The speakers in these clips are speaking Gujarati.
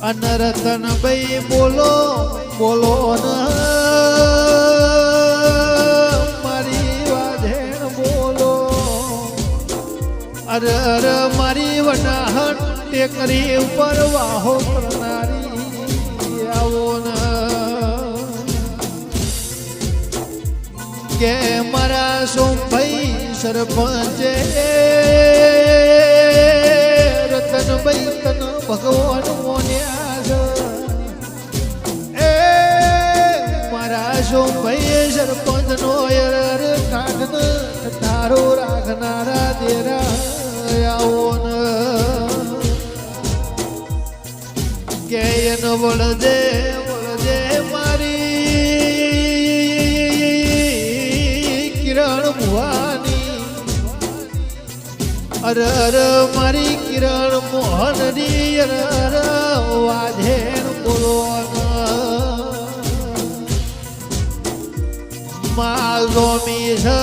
અનરતન ભાઈ બોલો બોલો મારી વાધેણ બોલો અરે અરે મારી વનાહટ ટેકરી ઉપર વાહો કરનારી આવો ને કે મારા સોમભાઈ સરપંચે રતનભાઈ તન ભગવાન મોન્યા એ મારા સોમભાઈ સરપંચ નો કાઢ તારો રાખનારા દેરા આવો ને કે એનો વળજે વળજે મારી કિરણ ભુવાની અરે અરે મારી કિરણ મોહન ની અરે અરે વાધેણ બોલો માં જોમી છે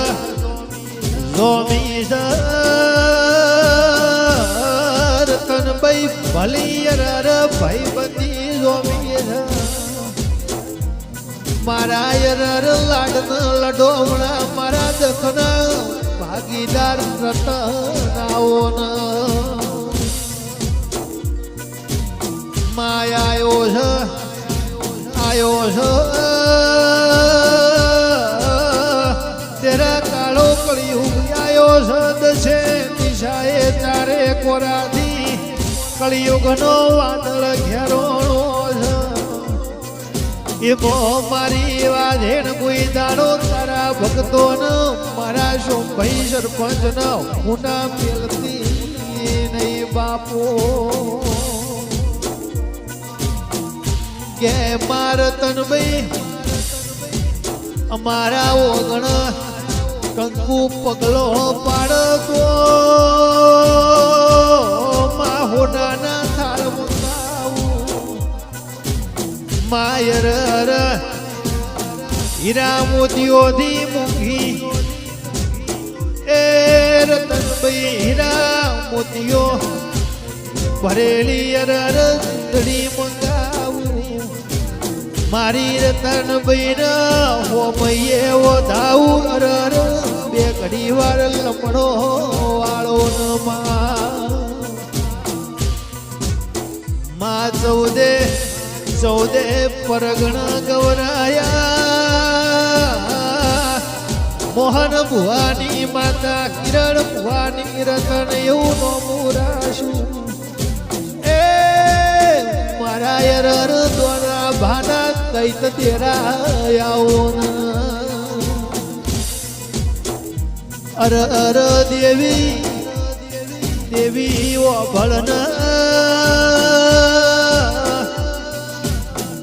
રતનભાઈ ભલી અરે ભાઈ બધી જોમી છે મારા અરે લાડ લડોમણા મારા દખના ભાગીદાર રતનાઓ માયા આયો છે તેરા કાળો કળિયુગ આયો છે દિશાએ ચારે કોરાથી કળિયુગનો વાદળ ઘેરોણો છે એમો મારી વાધેણ કોઈ દાડો તારા ભક્તોનો મારા સોમભાઈ સરપંચ ન હુના મેલતી નહીં બાપો કે માર તનભાઈ અમારા ઓગણ કંકુ પગલો પાડતો મા હોનાના થાળ મુકાવું માયર હીરા મોતીઓથી મૂકી એ રતનભાઈ હીરા મોતીઓ ભરેલી જિંદડી મંગાવું મારી રતનભાઈ ના હોમયે વધાવું અરર બે ઘડી વાર લમણો વાળો ન માં ચૌદે પરગણા ગવરાયા મોહન ભુવાની માતા કિરણ ભુવાની રતન એવું નોમું રાશું એ મારા અરર દ્વારા ભાના કૈત તેરા આવો અર અર દેવી ઓ ભળન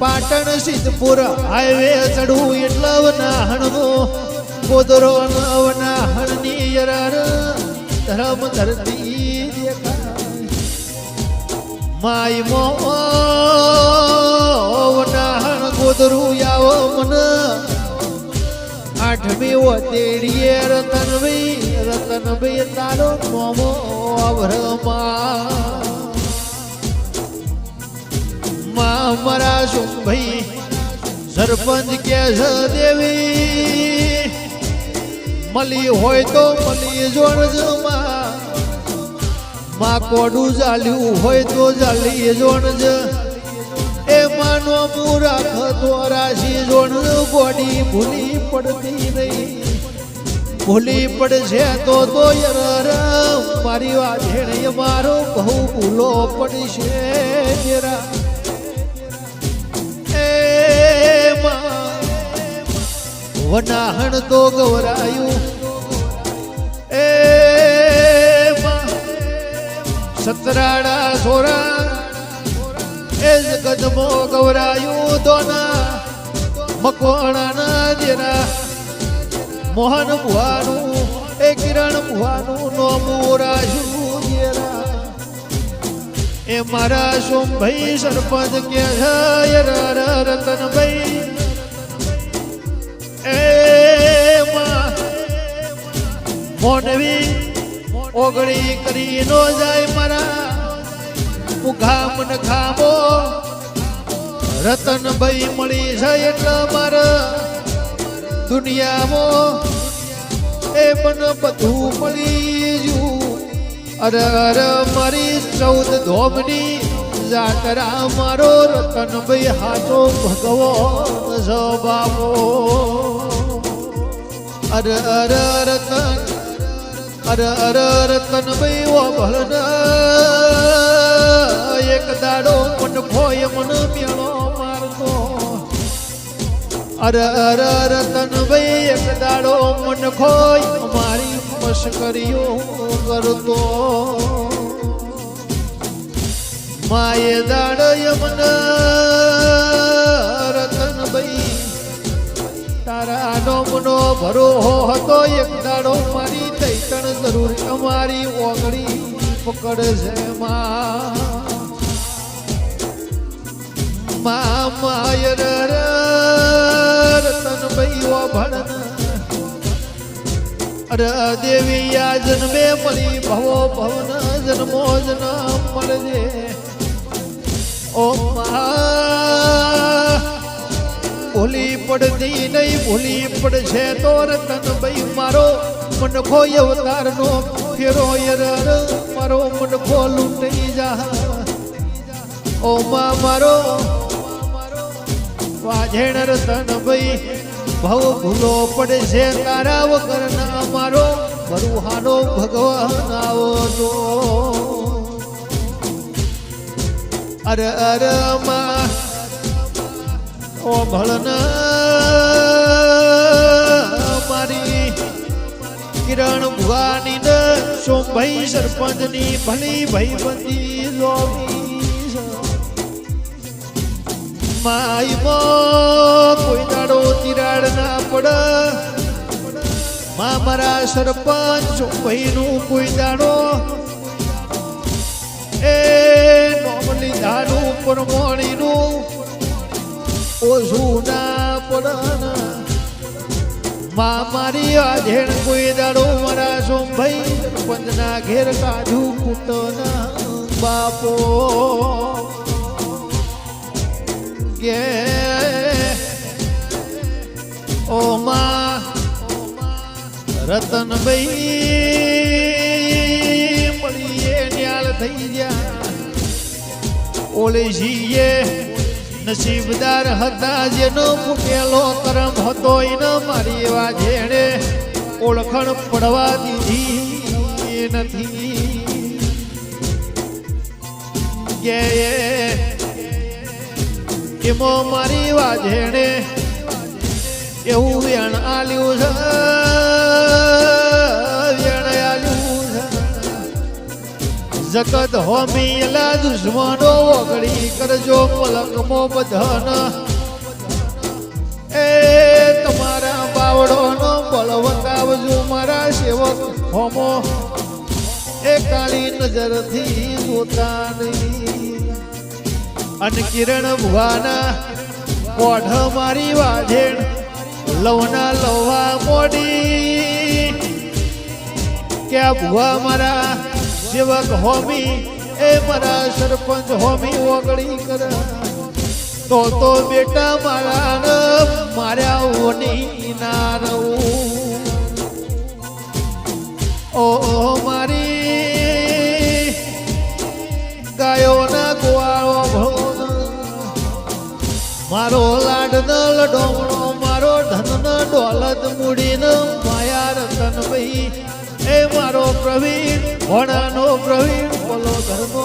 પાટણ સિદ્ધપુર હાઈવે ચડવું એટલે વનાહણનો ગોદરો વનાહણની અરર ધર્મ ધરતી માય મો વનાહણ ગોદરું આવો મન આઠમી ઓતેડીએ રતનભાઈ તારો નોમો માં મારા સોમભાઈ સરપંચ કે છે દેવી મળી હોય તો મળી જોણજો માં કોડું ચાલ્યું હોય તો ચાલી જોણજ એ માનો મુરાખ તો રાશી જોણજ ગોડી ભૂલી પડતી નહીં ભૂલી પડશે તો યર મારી વાધેણ મારો બહુ ભૂલો પડશે જરા એ વનાહણ તો ગવરાયું એ સતરાડા સોરા એ જગતમો ગવરાયું દોના મકવાણાના દેરા મોહન ભુવાનું એ કિરણ ભુવાનું નોમું રાશુ દેરા એ મારા સોમભાઈ સરપંચ કે છે રતનભાઈ એ મોનવી ઓગળી કરી નો જાય મારા મુખામ ન ખામો રતનભાઈ મળી છે એટલે મારા દુનિયામાં એ મને બધું મળી જયું અરે અરે મારી 14 ધોમની જાતરા મારો રતનભાઈ હાથો ભગવાન છે બાપો અરે અરે રતન અરે અરે રતનભાઈ ઓ ભલના એક દાડો મન ખોય મન મેળો મારતો અરે અરે રતનભાઈ એક દાડો મન ખોય મારી મશ્કરીઓ કરતો માએ દાડ યમન રતનભાઈ તારા નોમનો ભરો હતો એક દાડો મારી તૈતણ જરૂર અમારી ઓગળી પકડ છે માય રતનભાઈ ઓ ભણન અરે દેવી આ જન્મે મળી ભવો ભવન જન્મો જન્મ મળજે ઓ ભૂલી પડતી નહીં ભૂલી પડશે તો રતનભાઈ મારો મનખો અવતારનો ફેરો મારો મનખો લૂંટી જા ઓ મારો વાજેણ રતનભાઈ ભવ ભૂલો પડશે તારા વગર ના મારો ભરુહાનો ભગવાન આવો તો અરે અરે માં ઓ ભળના મારી કિરણ ભુવાની ને સોમભાઈ સરપંચની ભલી ભાઈબંધી જોવી માઈમાં કોઈ દાડો તિરાડ ના પડે મારા સરપંચ સોમભાઈનું કોઈ દાડો એ નોમ લીધાનું પરમોણીનું ઓછું ના પડના મારી આધેણ કોઈ દાડો મારા સોમભાઈ પંદના ઘેર કાઢું કૂટના બાપો ગે ઓ માં રતનભાઈ મળીએ ન્યાલ થઈ ગયા ઓલેજીએ નસીબદાર હતા જેનો ફૂટેલો કરમ હતો એને મારી એવા જેણે ઓળખણ પડવા દીધી નથી કે એમો મારી વાજેણે એવું વેણ આલ્યું છે વેણ આલ્યું છે જગત હોમી એલા દુશ્મનો ઓગળી કરજો પલકમો બધાન એ તમારા બાવડોનો બળવતાવજો મારા સેવક હોમો એ કાળી નજરથી જોતા નહીં અને કિરણ ભુવાના કોઢ મારી વાઢેણ લવના લવા મોડી કે ભુવા મારા સેવક હોમી એ મારા સરપંચ હોમી ઓગળી કર તો બેટા મારા માર્યા ઓની ના રહું ઓ મારી ગાયોના ગોવાળો મારો લાડ ન લડોમણો મારો ધન ન ડોલત મૂડીન માયા રતનભાઈ એ મારો પ્રવીણ ભણાનો પ્રવીણ બોલો ઘરનો